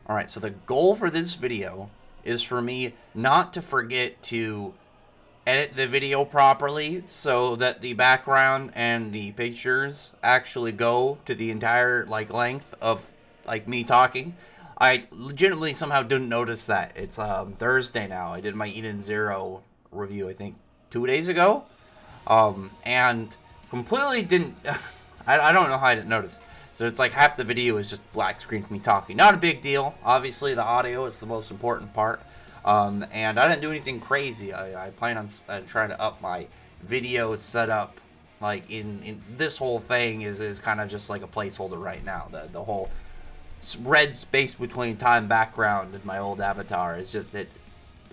Alright, so the goal for this video is for me not to forget to edit the video properly so that the background and the pictures actually go to the entire length of me talking. I legitimately somehow didn't notice that. It's Thursday now. I did my Eden Zero review, I think 2 days ago, and completely didn't. I don't know how I didn't notice. So it's like half the video is just black screen for me talking. Not a big deal. Obviously, the audio is the most important part. And I didn't do anything crazy. I plan on trying to up my video setup. In this whole thing is kind of just like a placeholder right now. The whole red space between time background and my old avatar is just that.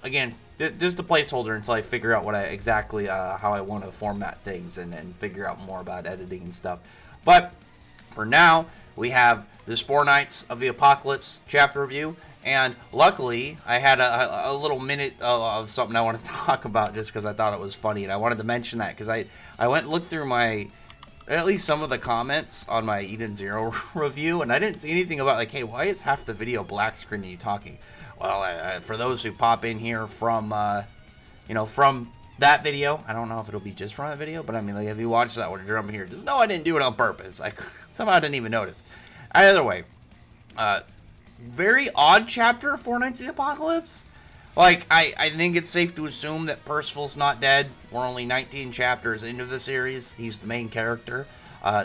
Again, just a placeholder until I figure out what exactly how I want to format things and figure out more about editing and stuff. But for now, we have this Four Nights of the Apocalypse chapter review, and luckily, I had a little minute of something I wanted to talk about just because I thought it was funny, and I wanted to mention that because I went and looked through at least some of the comments on my Eden Zero review, and I didn't see anything about hey, why is half the video black screen and you talking? Well, for those who pop in here from that video, I don't know if it'll be just from that video, but I mean, if you watch that one, you're up here, just know I didn't do it on purpose. I somehow didn't even notice. Either way, very odd chapter, Four Nights of the Apocalypse. I think it's safe to assume that Percival's not dead. We're only 19 chapters into the series. He's the main character.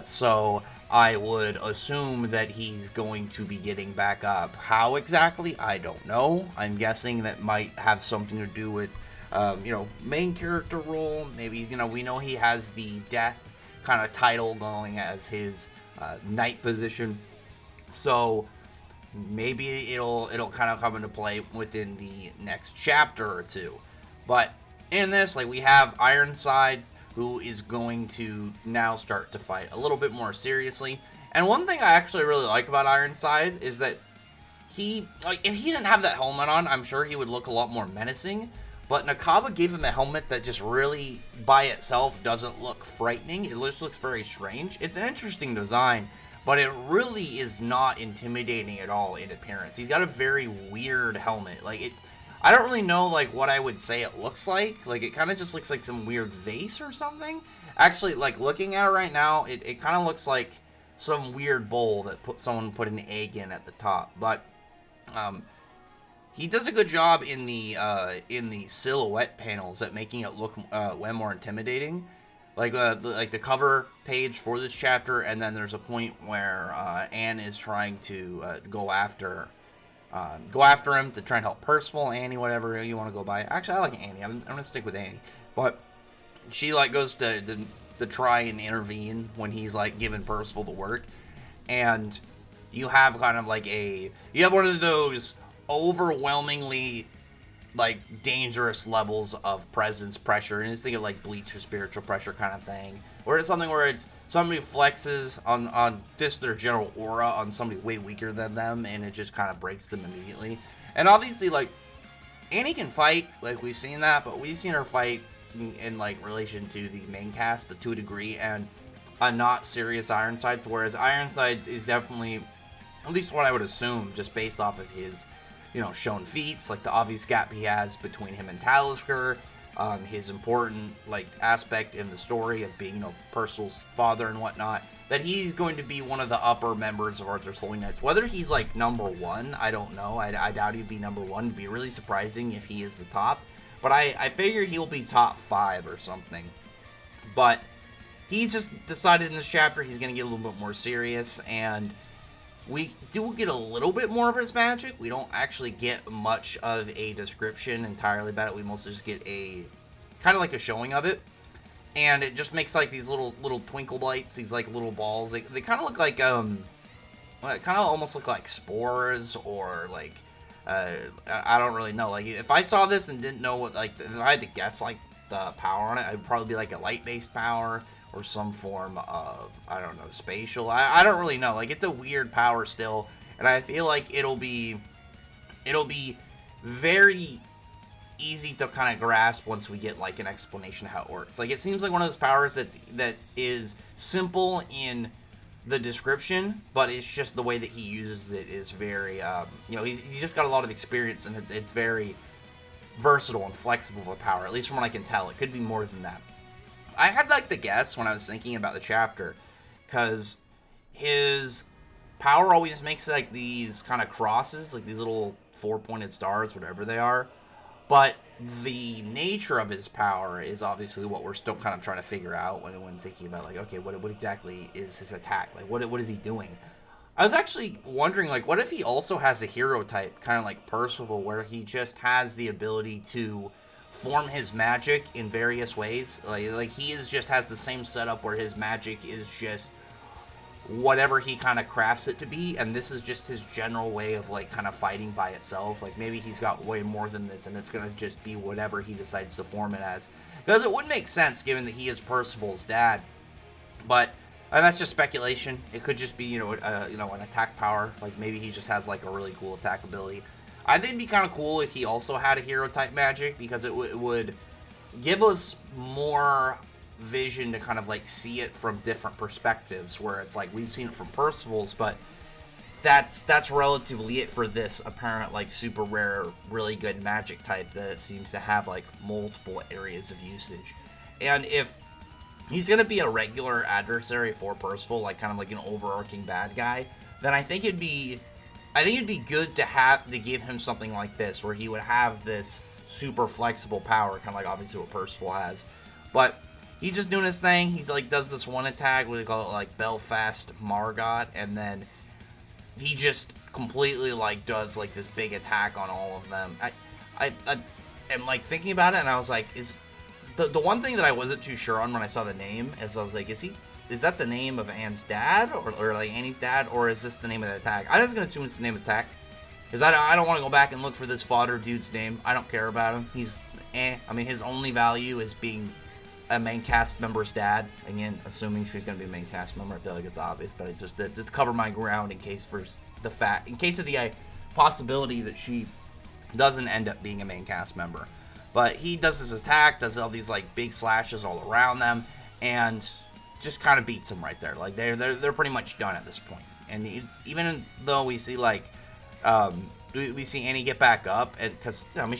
So I would assume that he's going to be getting back up. How exactly? I don't know. I'm guessing that might have something to do with, main character role. Maybe, we know he has the death kind of title going as his knight position. So maybe it'll kind of come into play within the next chapter or two. But in this, we have Ironside, who is going to now start to fight a little bit more seriously. And one thing I actually really like about Ironside is that he, if he didn't have that helmet on, I'm sure he would look a lot more menacing. But Nakaba gave him a helmet that just really, by itself, doesn't look frightening. It just looks very strange. It's an interesting design, but it really is not intimidating at all in appearance. He's got a very weird helmet. I don't really know, what I would say it looks like. It kind of just looks like some weird vase or something. Actually, looking at it right now, it kind of looks like some weird bowl that someone put an egg in at the top. But, he does a good job in the silhouette panels at making it look way more intimidating. The cover page for this chapter, and then there's a point where Anne is trying to go after him to try and help Percival, Annie, whatever you want to go by. Actually, I like Annie. I'm gonna stick with Annie, but she goes to try and intervene when he's giving Percival the work, and you have kind of you have one of those overwhelmingly dangerous levels of presence pressure, and just think of Bleach or spiritual pressure kind of thing, or it's something where it's somebody flexes on just their general aura on somebody way weaker than them, and it just kind of breaks them immediately. And obviously Annie can fight, we've seen that, but we've seen her fight in relation to the main cast to a degree, and a not serious Ironside, whereas Ironside is definitely, at least what I would assume, just based off of his shown feats, the obvious gap he has between him and Talisker, his important, aspect in the story of being, Percival's father and whatnot, that he's going to be one of the upper members of Arthur's Holy Knights. Whether he's, number one, I don't know. I doubt he'd be number one. It'd be really surprising if he is the top. But I figure he'll be top 5 or something. But he's just decided in this chapter he's going to get a little bit more serious, and we do get a little bit more of his magic. We don't actually get much of a description entirely about it. We mostly just get a kind of a showing of it, and it just makes these little twinkle lights, these little balls. They kind of look kind of almost look like spores, or I don't really know. If I saw this and didn't know what if I had to guess the power on it, I'd probably be a light based power, or some form of, I don't know, spatial. I don't really know. It's a weird power still, and I feel it'll be very easy to kind of grasp once we get an explanation of how it works. It seems like one of those powers that is simple in the description, but it's just the way that he uses it is very, he's just got a lot of experience, and it's very versatile and flexible with power, at least from what I can tell. It could be more than that. I had, like, the guess when I was thinking about the chapter, because his power always makes, like, these kind of crosses, like these little four-pointed stars, whatever they are, but the nature of his power is obviously what we're still kind of trying to figure out when thinking about, like, okay, what exactly is his attack? Like, what is he doing? I was actually wondering, like, what if he also has a hero type, kind of like Percival, where he just has the ability to form his magic in various ways? Like he just has the same setup where his magic is just whatever he kind of crafts it to be, and this is just his general way of, like, kind of fighting by itself. Like, maybe he's got way more than this, and it's gonna just be whatever he decides to form it as. Because it would make sense, given that he is Percival's dad. But, and that's just speculation. It could just be, an attack power. Like, maybe he just has, like, a really cool attack ability. I think it'd be kind of cool if he also had a hero-type magic, because it would give us more vision to kind of, like, see it from different perspectives, where it's like we've seen it from Percival's, but that's relatively it for this apparent, like, super rare, really good magic type that seems to have, like, multiple areas of usage. And if he's gonna be a regular adversary for Percival, like, kind of like an overarching bad guy, then I think it'd be good to give him something like this, where he would have this super flexible power, kind of like obviously what Percival has, but he's just doing his thing. He's, like, does this one attack, what do you call it, like, Belfast Margot, and then he just completely, like, does, like, this big attack on all of them. I am, like, thinking about it, and I was like, is the one thing that I wasn't too sure on when I saw the name is I was like, is that the name of Anne's dad, or like Annie's dad, or is this the name of the attack? I'm just gonna assume it's the name of the attack, because I don't want to go back and look for this fodder dude's name. I don't care about him. He's I mean, his only value is being a main cast member's dad. Again, assuming she's going to be a main cast member. I feel like it's obvious, but just to cover my ground in case of the possibility that she doesn't end up being a main cast member. But he does his attack, does all these, like, big slashes all around them, and just kind of beats them right there. Like, they're pretty much done at this point. And even though we see, like, we see Annie get back up, and because, I mean,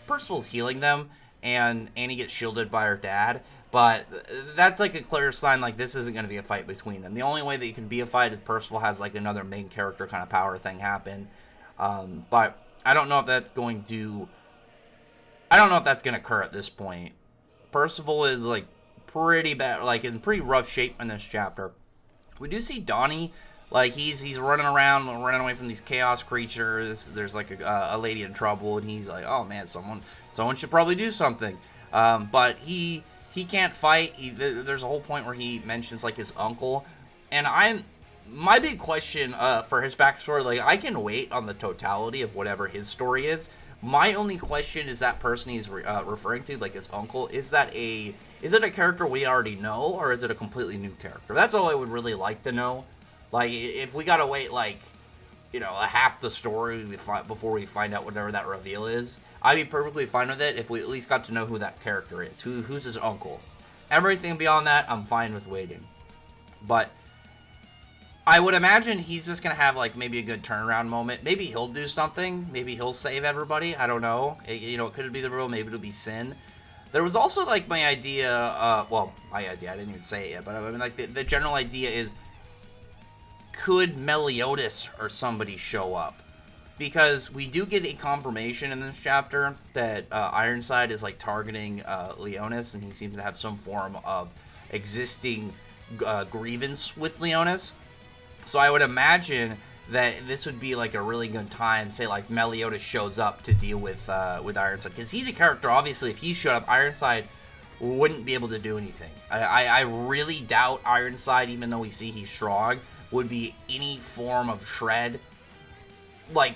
Percival's healing them, and Annie gets shielded by her dad, but that's, like, a clear sign, like, this isn't going to be a fight between them. The only way that it can be a fight is Percival has, like, another main character kind of power thing happen, but I don't know if that's going to occur at this point. Percival is, like, pretty bad, like, in pretty rough shape in this chapter. We do see Donnie, like, he's running around, running away from these chaos creatures. There's, like, a lady in trouble, and he's like, oh man, someone should probably do something. But he can't fight. There's a whole point where he mentions, like, his uncle, and my big question for his backstory, like, I can wait on the totality of whatever his story is. My only question is that person he's referring to, like his uncle, is it a character we already know, or is it a completely new character? That's all I would really like to know. Like, if we gotta wait, like, a half the story before we find out whatever that reveal is, I'd be perfectly fine with it if we at least got to know who that character is, who's his uncle. Everything beyond that, I'm fine with waiting. But I would imagine he's just going to have, like, maybe a good turnaround moment. Maybe he'll do something. Maybe he'll save everybody. I don't know. It could be the rule. Maybe it'll be Sin. There was also, like, my idea, I didn't even say it yet, but I mean, like, the general idea is, could Meliodas or somebody show up? Because we do get a confirmation in this chapter that Ironside is, like, targeting Leonis, and he seems to have some form of existing grievance with Leonis. So I would imagine that this would be, like, a really good time, say, like, Meliodas shows up to deal with Ironside. Because he's a character, obviously, if he showed up, Ironside wouldn't be able to do anything. I really doubt Ironside, even though we see he's strong, would be any form of shred, like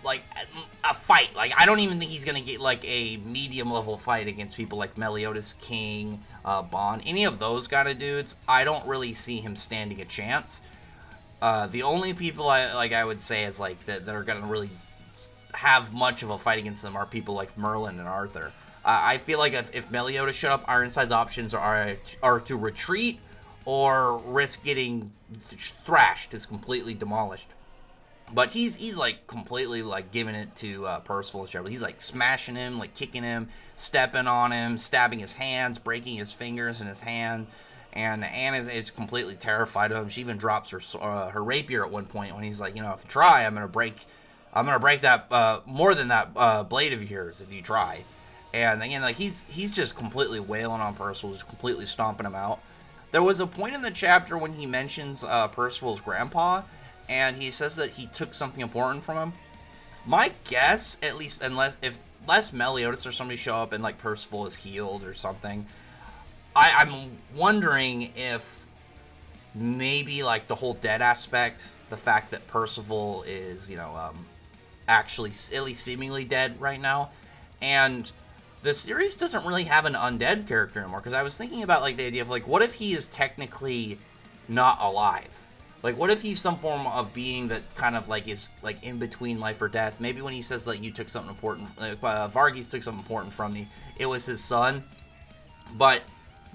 a fight. Like, I don't even think he's gonna get, like, a medium level fight against people like Meliodas, King, Bond, any of those kind of dudes. I don't really see him standing a chance. The only people I would say is, like, that are gonna really have much of a fight against them are people like Merlin and Arthur. I feel like if Meliodas showed up, Ironside's options are to retreat or risk getting thrashed, is completely demolished. But he's like completely like giving it to Percival and Shepard. He's like smashing him, like kicking him, stepping on him, stabbing his hands, breaking his fingers in his hand. And Anne is completely terrified of him. She even drops her rapier at one point when he's like, you know, if you try, I'm gonna break that more than that blade of yours if you try. And again, like he's just completely wailing on Percival, just completely stomping him out. There was a point in the chapter when he mentions Percival's grandpa, and he says that he took something important from him. My guess, at least, unless Meliodas or somebody show up and like Percival is healed or something, I'm wondering if maybe like the whole dead aspect, the fact that Percival is, you know, actually at least seemingly dead right now, and the series doesn't really have an undead character anymore. Because I was thinking about like the idea of like, what if he is technically not alive? Like, what if he's some form of being that kind of like is like in between life or death? Maybe when he says like you took something important, like, Varghese took something important from me, it was his son. But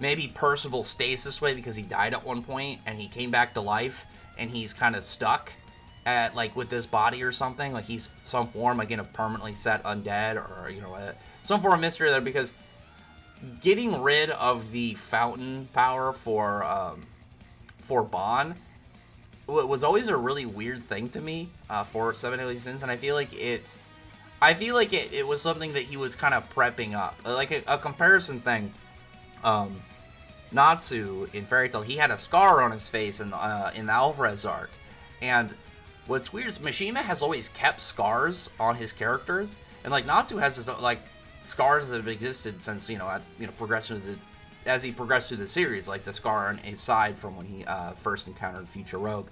maybe Percival stays this way because he died at one point and he came back to life and he's kind of stuck at like with this body or something. Like he's some form like in a permanently set undead, or you know some form of mystery there, because getting rid of the fountain power for Bond was always a really weird thing to me for Seven Deadly Sins, and I feel like it was something that he was kind of prepping up. Like a comparison thing, Natsu in Fairy Tail, he had a scar on his face in the Alvarez arc, and what's weird is Mishima has always kept scars on his characters, and like Natsu has his like scars that have existed since as he progressed through the series, like the scar on his side from when he first encountered Future Rogue.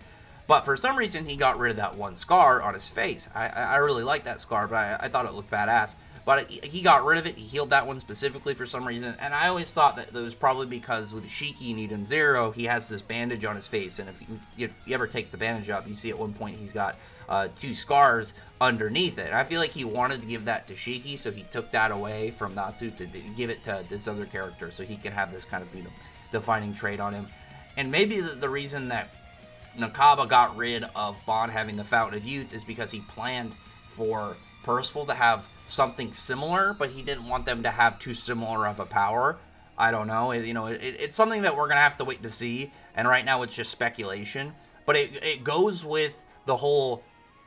But for some reason, he got rid of that one scar on his face. I really like that scar, but I thought it looked badass. But he got rid of it. He healed that one specifically for some reason. And I always thought that it was probably because with Shiki and Eden Zero, he has this bandage on his face. And if you ever take the bandage off, you see at one point he's got 2 scars underneath it. And I feel like he wanted to give that to Shiki, so he took that away from Natsu to give it to this other character, so he can have this kind of, you know, defining trait on him. And maybe the reason that Nakaba got rid of Bond having the Fountain of Youth is because he planned for Percival to have something similar, but he didn't want them to have too similar of a power. I don't know. It's something that we're going to have to wait to see, and right now it's just speculation. But it goes with the whole,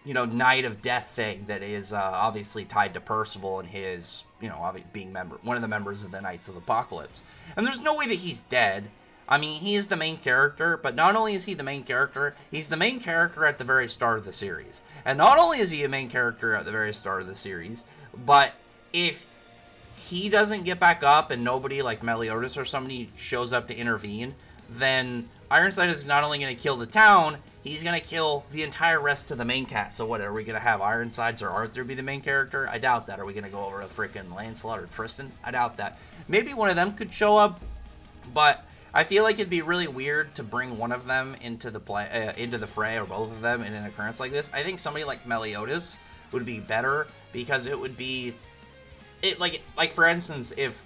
you know, Night of Death thing that is obviously tied to Percival and his, you know, being one of the members of the Knights of the Apocalypse. And there's no way that he's dead. I mean, he is the main character, but not only is he the main character, he's the main character at the very start of the series. And not only is he a main character at the very start of the series, but if he doesn't get back up and nobody like Meliodas or somebody shows up to intervene, then Ironside is not only going to kill the town, he's going to kill the entire rest of the main cast. So what, are we going to have Ironsides or Arthur be the main character? I doubt that. Are we going to go over to freaking Lancelot or Tristan? I doubt that. Maybe one of them could show up, but I feel like it'd be really weird to bring one of them into the fray, or both of them, in an occurrence like this. I think somebody like Meliodas would be better, because it would be like for instance, if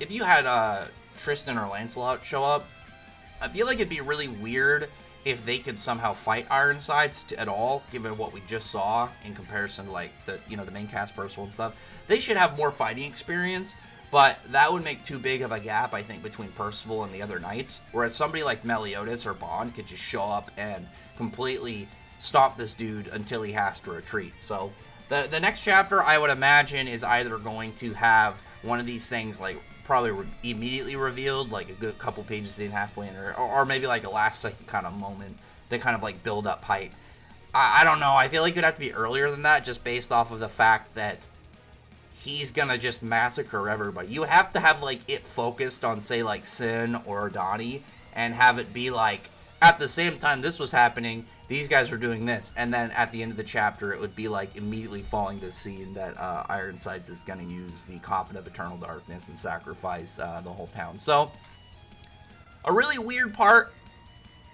you had Tristan or Lancelot show up, I feel like it'd be really weird if they could somehow fight Ironsides at all, given what we just saw in comparison to like the main cast Percival and stuff. They should have more fighting experience. But that would make too big of a gap, I think, between Percival and the other knights. Whereas somebody like Meliodas or Bond could just show up and completely stomp this dude until he has to retreat. So the next chapter, I would imagine, is either going to have one of these things like probably immediately revealed, like a good couple pages in, halfway in, or maybe like a last second kind of moment to kind of like build up hype. I don't know. I feel like it would have to be earlier than that, just based off of the fact that he's gonna just massacre everybody. You have to have like it focused on, say, like Sin or Donnie, and have it be like at the same time this was happening, these guys were doing this, and then at the end of the chapter it would be like immediately following the scene that Ironsides is gonna use the Coffin of Eternal Darkness and sacrifice the whole town. So a really weird part.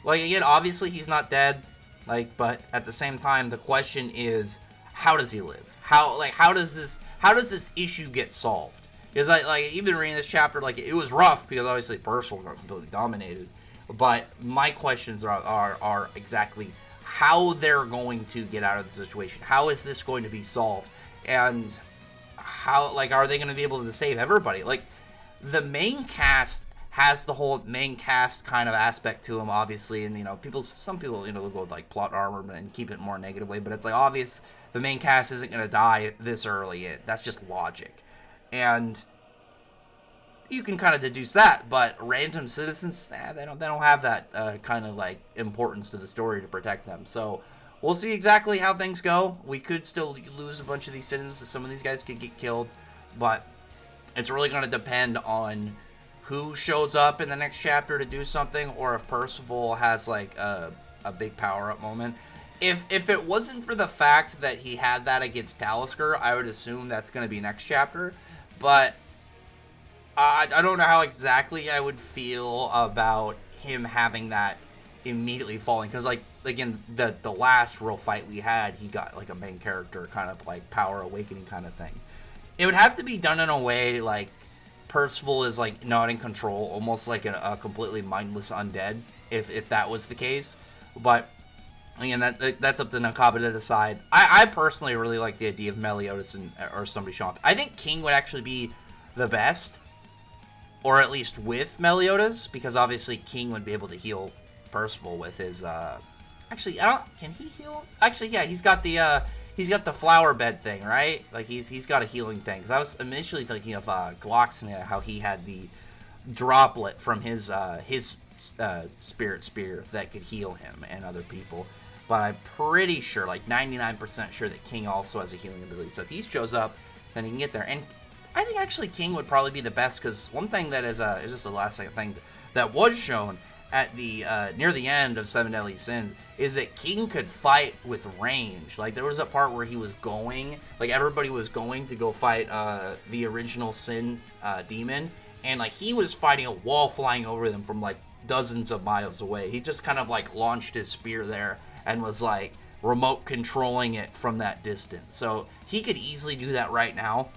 Like, again, obviously he's not dead, like, but at the same time the question is, how does he live? How does this issue get solved? Because like even reading this chapter, like, it was rough because obviously Percival got completely dominated. But my questions are exactly how they're going to get out of the situation. How is this going to be solved? And how, like, are they going to be able to save everybody? Like, the main cast has the whole main cast kind of aspect to them, obviously, and, you know, some people, you know, will go with, like, plot armor and keep it more negative way, but it's, like, obvious the main cast isn't going to die this early. That's just logic. And you can kind of deduce that, but random citizens, they don't have that kind of, like, importance to the story to protect them. So we'll see exactly how things go. We could still lose a bunch of these citizens. Some of these guys could get killed, but it's really going to depend on who shows up in the next chapter to do something, or if Percival has, like, a big power-up moment. If it wasn't for the fact that he had that against Talisker, I would assume that's going to be next chapter. But I don't know how exactly I would feel about him having that immediately falling. Because, like, again, the last real fight we had, he got, like, a main character kind of, like, power awakening kind of thing. It would have to be done in a way, like, Percival is, like, not in control, almost like a completely mindless undead, if that was the case. But again, that's up to Nakaba to decide. I personally really like the idea of Meliodas or somebody showing up. I think King would actually be the best, or at least with Meliodas, because obviously King would be able to heal Percival with his. Actually, can he heal? Actually, yeah, he's got the flower bed thing, right? Like he's got a healing thing. Because I was initially thinking of Glocksna, how he had the droplet from his spirit spear that could heal him and other people. But I'm pretty sure, like 99% sure, that King also has a healing ability. So if he shows up, then he can get there. And I think actually King would probably be the best, because one thing that is just a last second thing that was shown at the near the end of Seven Deadly Sins is that King could fight with range. Like, there was a part where he was going, like, everybody was going to go fight the original Sin demon, and, like, he was fighting a wall flying over them from, like, dozens of miles away. He just kind of, like, launched his spear there and was, like, remote controlling it from that distance. So he could easily do that right now.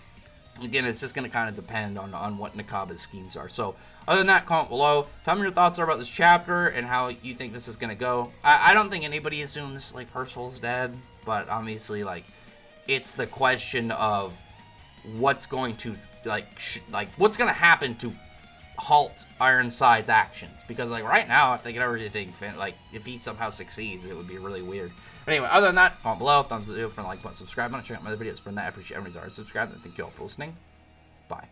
Again, it's just going to kind of depend on what Nakaba's schemes are. So other than that, comment below. Tell me your thoughts are about this chapter and how you think this is going to go. I don't think anybody assumes, like, Percival's dead, but obviously, like, it's the question of what's going to, what's going to happen to halt Ironside's actions. Because, like, right now, if they get everything, like, if he somehow succeeds, it would be really weird. But anyway, other than that, comment below, thumbs up the video for a like button, subscribe button, check out my other videos. For that, I appreciate everybody's already subscribed, and thank you all for listening. Bye.